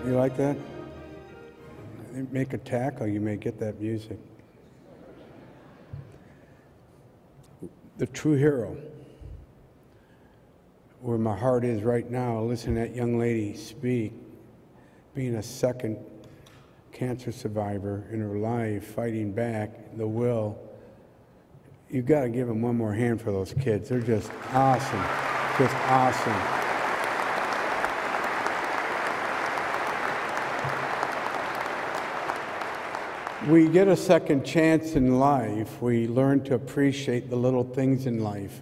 You like that? Make a tackle, you may get that music. The true hero. Where my heart is right now, listening to that young lady speak, being a second cancer survivor in her life, fighting back, the will. You've got to give them one more hand for those kids. They're just awesome, just awesome. We get a second chance in life. We learn to appreciate the little things in life.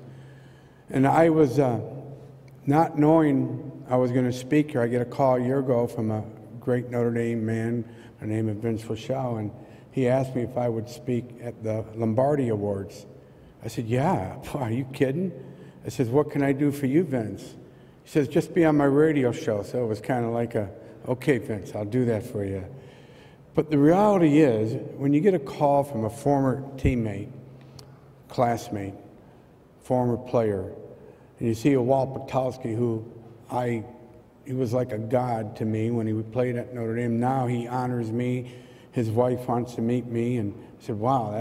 And I was not knowing I was going to speak here. I get a call a year ago from a great Notre Dame man by the name of Vince Lachelle, and he asked me if I would speak at the Lombardi Awards. I said, yeah. Are you kidding? I said, what can I do for you, Vince? He says, just be on my radio show. So it was kind of like okay, Vince, I'll do that for you. But the reality is, when you get a call from a former teammate, classmate, former player, and you see a Walt Patowski, who he was like a god to me when he played at Notre Dame. Now he honors me. His wife wants to meet me, and I said, wow,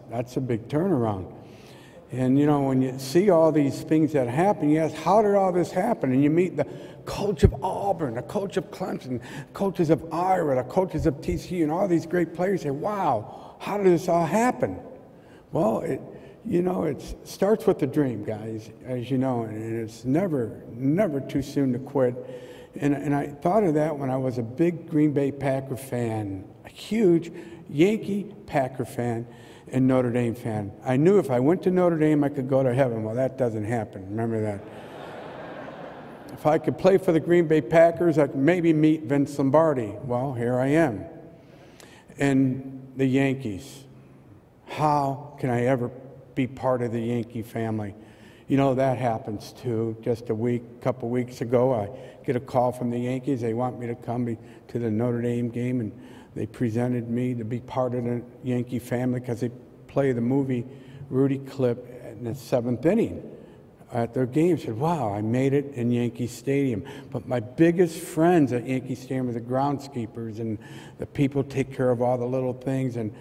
that's a big turnaround. And, you know, when you see all these things that happen, you ask, how did all this happen? And you meet the coach of Auburn, the coach of Clemson, coaches of Iowa, the coaches of TCU, and all these great players. Say, wow, how did this all happen? Well, it starts with the dream, guys, as you know, and it's never too soon to quit. And I thought of that when I was a big Green Bay Packer fan, a huge Yankee Packer fan, and Notre Dame fan. I knew if I went to Notre Dame, I could go to heaven. Well, that doesn't happen. Remember that. If I could play for the Green Bay Packers, I could maybe meet Vince Lombardi. Well, here I am. And the Yankees. How can I ever be part of the Yankee family? You know, that happens too. Just a couple weeks ago, I get a call from the Yankees. They want me to come to the Notre Dame game, and they presented me to be part of the Yankee family because they play the movie Rudy clip in the 7th inning at their game. I said, wow, I made it in Yankee Stadium. But my biggest friends at Yankee Stadium are the groundskeepers and the people who take care of all the little things. And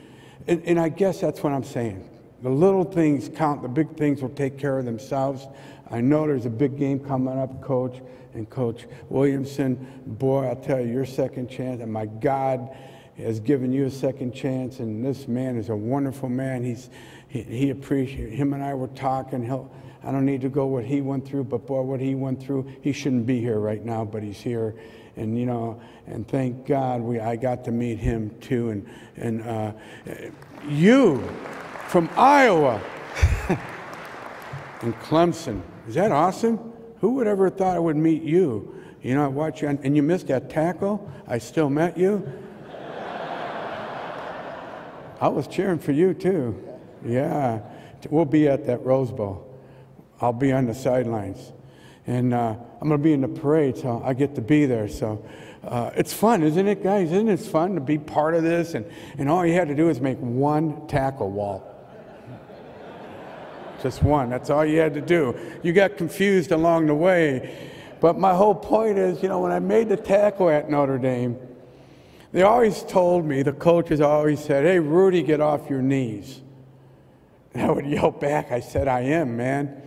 I guess that's what I'm saying. The little things count. The big things will take care of themselves. I know there's a big game coming up, Coach. And Coach Williamson, boy, I'll tell you, your second chance. And my God has given you a second chance. And this man is a wonderful man. He appreciates. Him and I were talking. I don't need to go what he went through, but boy, what he went through, he shouldn't be here right now, but he's here. And, you know, and thank God I got to meet him too. And you from Iowa and Clemson. Is that awesome? Who would ever have thought I would meet you? You know, I watch you, and you missed that tackle. I still met you. I was cheering for you too. Yeah, we'll be at that Rose Bowl. I'll be on the sidelines, and I'm going to be in the parade, so I get to be there. So it's fun, isn't it, guys? Isn't it fun to be part of this? And all you had to do is make one tackle, Walt. Just one. That's all you had to do. You got confused along the way. But my whole point is, you know, when I made the tackle at Notre Dame, they always told me, the coaches always said, hey, Rudy, get off your knees. And I would yell back, I said, I am, man.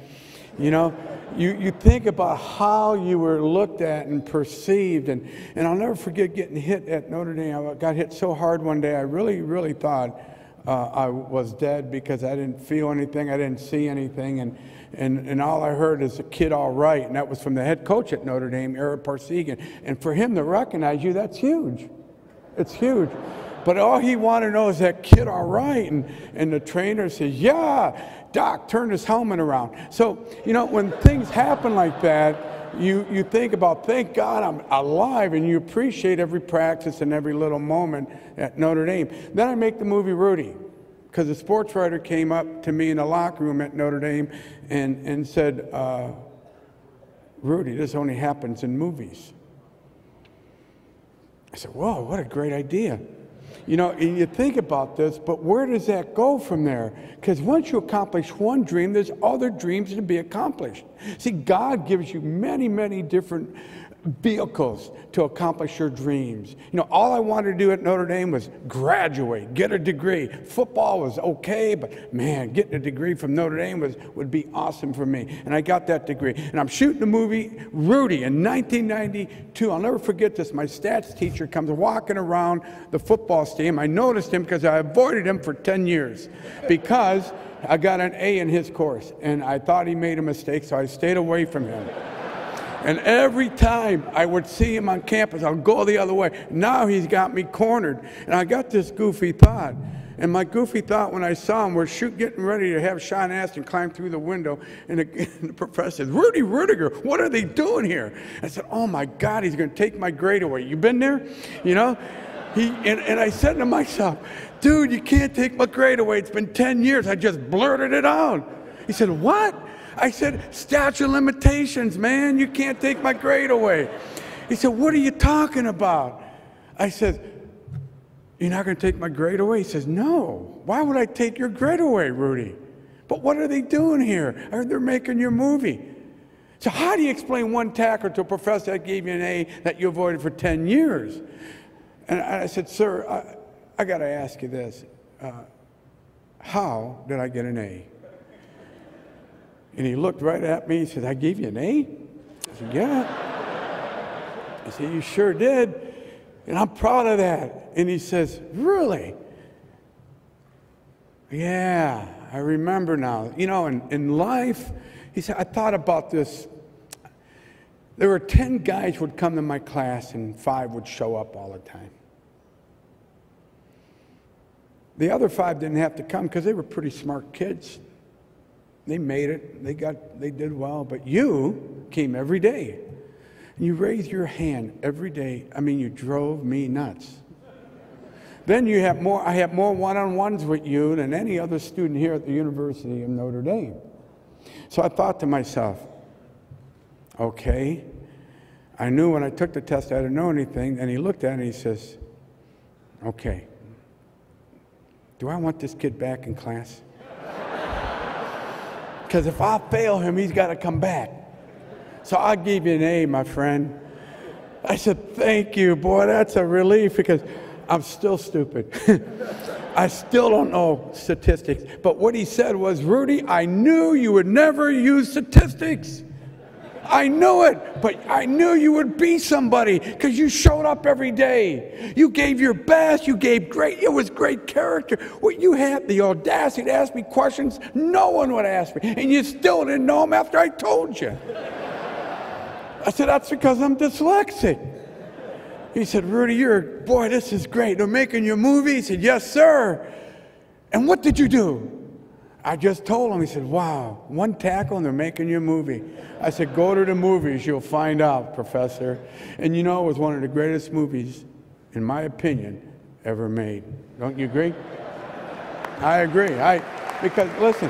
You know, you think about how you were looked at and perceived. And I'll never forget getting hit at Notre Dame. I got hit so hard one day, I really, really thought I was dead because I didn't feel anything. I didn't see anything. And all I heard is a kid all right. And that was from the head coach at Notre Dame, Eric Parsegan. And for him to recognize you, that's huge. It's huge. But all he wanted to know is that kid all right. And the trainer says, yeah, Doc, turn his helmet around. So, you know, when things happen like that, you think about, thank God I'm alive, and you appreciate every practice and every little moment at Notre Dame. Then I make the movie Rudy, because a sports writer came up to me in the locker room at Notre Dame and said, Rudy, this only happens in movies. I said, whoa, what a great idea. You know, and you think about this, but where does that go from there? Because once you accomplish one dream, there's other dreams to be accomplished. See, God gives you many, many different vehicles to accomplish your dreams. You know, all I wanted to do at Notre Dame was graduate, get a degree. Football was okay, but man, getting a degree from Notre Dame would be awesome for me. And I got that degree. And I'm shooting the movie Rudy in 1992. I'll never forget this. My stats teacher comes walking around the football stadium. I noticed him because I avoided him for 10 years because I got an A in his course. And I thought he made a mistake, so I stayed away from him. And every time I would see him on campus, I'll go the other way. Now he's got me cornered. And I got this goofy thought. And my goofy thought when I saw him was getting ready to have Sean Astin climb through the window. And the professor says, Rudy Ruettiger, what are they doing here? I said, oh my God, he's going to take my grade away. You been there? You know? And I said to myself, dude, you can't take my grade away. It's been 10 years. I just blurted it out. He said, what? I said, statute of limitations, man. You can't take my grade away. He said, what are you talking about? I said, you're not going to take my grade away? He says, no. Why would I take your grade away, Rudy? But what are they doing here? I heard they're making your movie. So how do you explain one tackle to a professor that gave you an A that you avoided for 10 years? And I said, sir, I got to ask you this. How did I get an A? And he looked right at me. He said, I gave you an A? I said, yeah. I said, you sure did. And I'm proud of that. And he says, really? Yeah, I remember now. You know, in life, he said, I thought about this. There were 10 guys who would come to my class and 5 would show up all the time. The other 5 didn't have to come because they were pretty smart kids. They made it. They did well. But you came every day. And you raised your hand every day. I mean, you drove me nuts. Then you have more. I have more one-on-ones with you than any other student here at the University of Notre Dame. So I thought to myself, okay. I knew when I took the test I didn't know anything. And he looked at it and he says, okay. Do I want this kid back in class? Because if I fail him, he's got to come back. So I gave you an A, my friend. I said, thank you, boy. That's a relief because I'm still stupid. I still don't know statistics. But what he said was, Rudy, I knew you would never use statistics. I knew it, but I knew you would be somebody because you showed up every day. You gave your best. You gave great. It was great character. Well, you had the audacity to ask me questions no one would ask me, and you still didn't know them after I told you. I said, that's because I'm dyslexic. He said, Rudy, boy, this is great. They're making your movie? He said, yes, sir. And what did you do? I just told him. He said, wow, 1 tackle and they're making your movie. I said, go to the movies. You'll find out, Professor. And you know, it was one of the greatest movies, in my opinion, ever made. Don't you agree? I agree. Because, listen,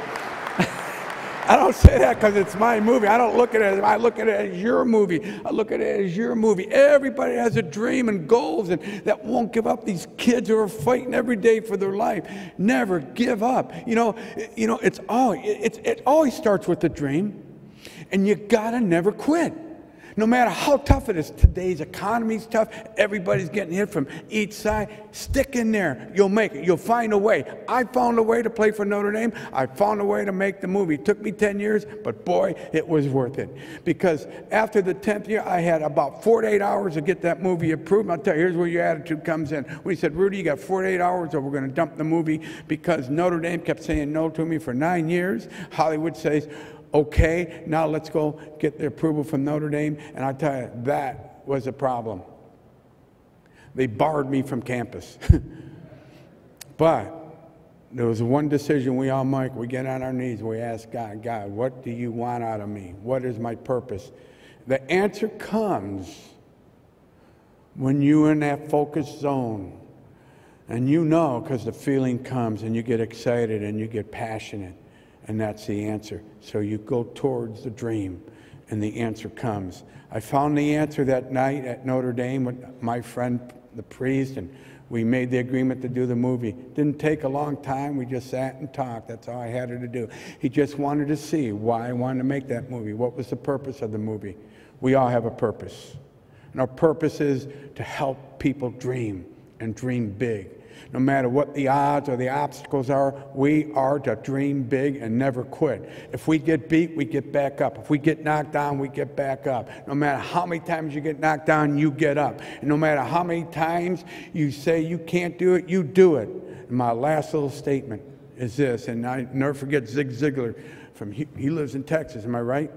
I don't say that because it's my movie. I don't look at it as, I look at it as your movie. I look at it as your movie. Everybody has a dream and goals and that won't give up. These kids who are fighting every day for their life. Never give up. You know, it always starts with a dream, and you gotta never quit. No matter how tough it is, today's economy's tough, everybody's getting hit from each side, stick in there, you'll make it, you'll find a way. I found a way to play for Notre Dame, I found a way to make the movie. It took me 10 years, but boy, it was worth it. Because after the 10th year, I had about 48 hours to get that movie approved. I'll tell you, here's where your attitude comes in. When he said, Rudy, you got 48 hours or we're gonna dump the movie, because Notre Dame kept saying no to me for 9 years. Hollywood says, okay, now let's go get the approval from Notre Dame. And I tell you, that was a problem. They barred me from campus. But there was one decision we all make. We get on our knees, we ask God, God, what do you want out of me? What is my purpose? The answer comes when you're in that focused zone. And you know, because the feeling comes and you get excited and you get passionate. And that's the answer. So you go towards the dream, and the answer comes. I found the answer that night at Notre Dame with my friend, the priest, and we made the agreement to do the movie. Didn't take a long time. We just sat and talked. That's all I had her to do. He just wanted to see why I wanted to make that movie. What was the purpose of the movie? We all have a purpose. And our purpose is to help people dream and dream big. No matter what the odds or the obstacles are, we are to dream big and never quit. If we get beat, we get back up. If we get knocked down, we get back up. No matter how many times you get knocked down, you get up. And no matter how many times you say you can't do it, you do it. And my last little statement is this, and I never forget Zig Ziglar. He lives in Texas, am I right?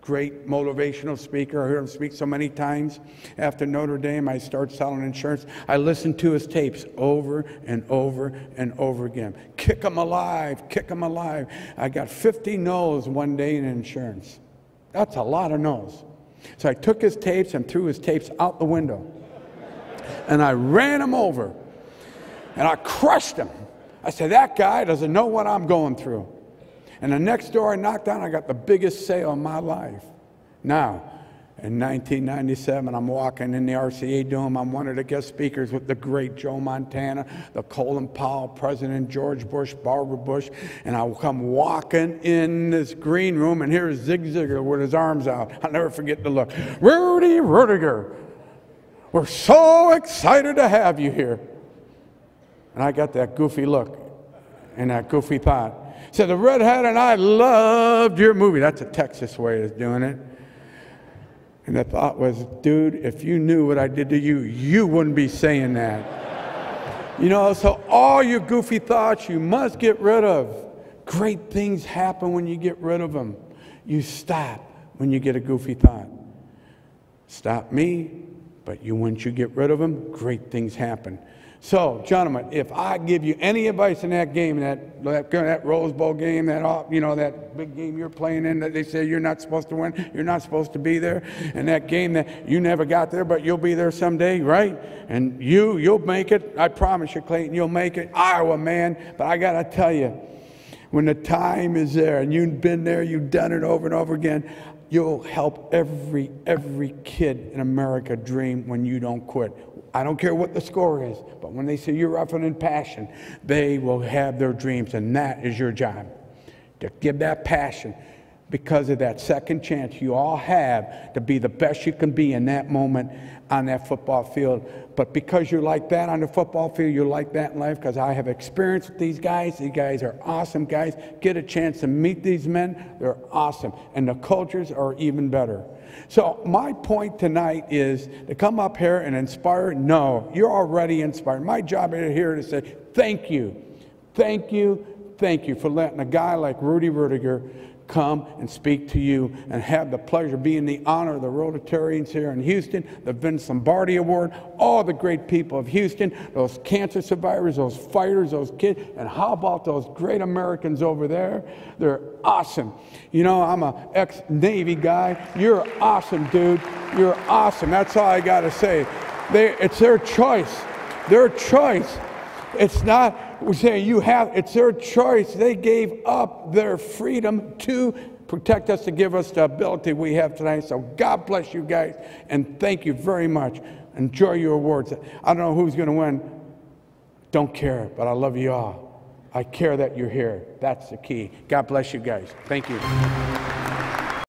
Great motivational speaker. I heard him speak so many times. After Notre Dame, I started selling insurance. I listened to his tapes over and over and over again. Kick 'em alive, kick 'em alive. I got 50 no's one day in insurance. That's a lot of no's. So I took his tapes and threw his tapes out the window. And I ran him over. And I crushed him. I said, that guy doesn't know what I'm going through. And the next door I knocked on, I got the biggest sale in my life. Now, in 1997, I'm walking in the RCA Dome. I'm one of the guest speakers with the great Joe Montana, the Colin Powell, President George Bush, Barbara Bush. And I come walking in this green room, and here's Zig Ziglar with his arms out. I'll never forget the look. Rudy Ruettiger, we're so excited to have you here. And I got that goofy look and that goofy thought. Said, the redhead and I loved your movie. That's a Texas way of doing it. And the thought was, dude, if you knew what I did to you, you wouldn't be saying that. You know, so all your goofy thoughts you must get rid of. Great things happen when you get rid of them. You stop when you get a goofy thought. Stop me, but once you get rid of them, great things happen. So, gentlemen, if I give you any advice in that game, that Rose Bowl game, that big game you're playing in that they say you're not supposed to win, you're not supposed to be there, and that game that you never got there, but you'll be there someday, right? And you'll make it. I promise you, Clayton, you'll make it. Iowa, man. But I got to tell you, when the time is there and you've been there, you've done it over and over again, you'll help every kid in America dream when you don't quit. I don't care what the score is, but when they see you're effort and passion, they will have their dreams, and that is your job, to give that passion because of that second chance you all have to be the best you can be in that moment on that football field. But because you're like that on the football field, you're like that in life, because I have experience with these guys. These guys are awesome guys. Get a chance to meet these men. They're awesome. And the cultures are even better. So my point tonight is to come up here and inspire. No, you're already inspired. My job here is to say thank you. Thank you. Thank you for letting a guy like Rudy Ruettiger come and speak to you, and have the pleasure of being the honor of the Rotarians here in Houston, the Vince Lombardi Award, all the great people of Houston, those cancer survivors, those fighters, those kids, and how about those great Americans over there? They're awesome. You know, I'm an ex-Navy guy. You're awesome, dude. You're awesome. That's all I got to say. It's their choice. Their choice. It's not we say it's their choice. They gave up their freedom to protect us, to give us the ability we have tonight. So God bless you guys, and thank you very much. Enjoy your awards. I don't know who's going to win. Don't care, but I love you all. I care that you're here. That's the key. God bless you guys. Thank you.